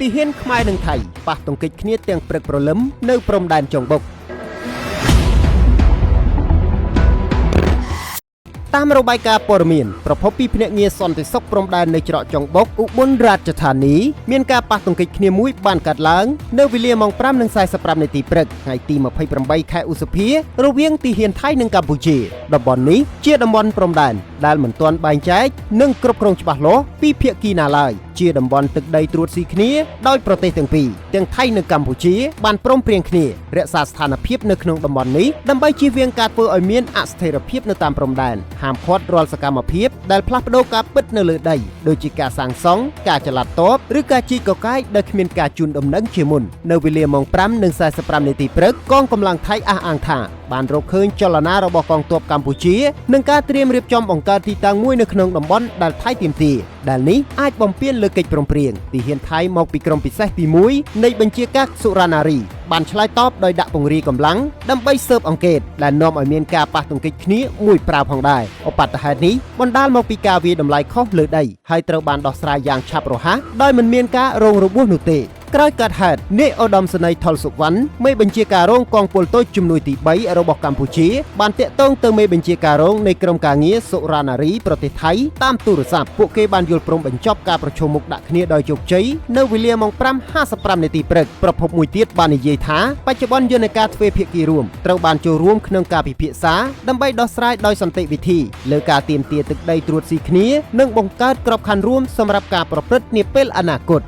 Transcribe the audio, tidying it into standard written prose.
ទីហ៊ានខ្មែរនិងថៃប៉ះទង្គិចគ្នាទាំងព្រឹកព្រលឹមនៅព្រំដែនចុងបុកតាមរបាយការណ៍ព័ត៌មានប្រភពពីភ្នាក់ងារសន្តិសុខព្រំដែននៅច្រកចុងបុកឧបលរាជធានីមានការប៉ះទង្គិចគ្នាមួយបានកើតឡើងនៅវេលាម៉ោង 5:45 នាទីព្រឹកថ្ងៃទី 28 ខែឧសភារវាងទីហ៊ានថៃនិងកម្ពុជាតំបន់នេះជាតំបន់ព្រំដែនដែលមិនទាន់បែងចែកនិងគ្រប់គ្រងច្បាស់លាស់ពីភាគីណាឡើយជាតំបន់ទឹកដីត្រួតស៊ីគ្នាដោយប្រទេសទាំងពីរទាំងថៃនិងកម្ពុជាបានព្រមព្រៀងគ្នារក្សាស្ថានភាពនៅក្នុងតំបន់នេះដើម្បីជៀសវាងការធ្វើឲ្យមានអស្ថិរភាពនៅតាមព្រំដែនហាមឃាត់រាល់សកម្មភាពដែលផ្លាស់ប្ដូរការពិតនៅលើដីដូចជាការសាងសង់ការចល័តតបឬការជីកកកាយដោយគ្មានការជូនដំណឹងជាមុននៅវេលាម៉ោង 5:45 នាទីព្រឹកកងកម្លាំងថៃអះអាងថាបានរកឃើញចលនារបស់កងទ័ពកម្ពុជានិងការត្រៀមរៀបចំបង្កើតទីតាំងមួយនៅក្នុងតំបន់ដែលថៃទាមទារដែលនេះអាចបំពានលើកិច្ចព្រមព្រៀងទីហ៊ានថៃមកពីក្រុមពិសេសទី1នៃបញ្ជាការសុរានារីបានឆ្លើយតបដោយដាក់ពង្រាយកម្លាំងដើម្បីស៊ើបអង្កេតដែលនាំឲ្យមានការប៉ះទង្គិចគ្នាមួយប្រាវផងដែរឧបទ្ទហេតុនេះបណ្ដាលមកពីការវាយតម្លៃខុសលើដីហើយត្រូវបានដោះស្រាយយ៉ាងឆាប់រហ័សដោយមិនមានការរងរបួសនោះទេក្រោយកើតហេតុនាយឧត្តមសេនីយ៍ថុលសុវណ្ណមេបញ្ជាការរងកងពលតូចជំនួយទី3របស់កម្ពុជាបានតាក់ទងទៅមេបញ្ជាការរងនៃក្រុមការងារសុរានារីប្រទេសថៃតាមទូរស័ព្ទពួកគេបានយល់ព្រមបញ្ចប់ការប្រជុំមុខដាក់គ្នាដោយជោគជ័យនៅវេលាម៉ោង 5:55 នាទីព្រឹកប្រភពមួយទៀតបាននិយាយថាបច្ចុប្បន្នយន្តការទ្វេភាគីរួមត្រូវបានចូលរួមក្នុងការពិភាក្សាដើម្បីដោះស្រាយដោយសន្តិវិធីលើការទាមទារទឹកដីត្រួតស៊ីគ្នានិងបង្កើតក្របខ័ណ្ឌរួមសម្រាប់ការប្រព្រឹត្តនាពេលអនាគត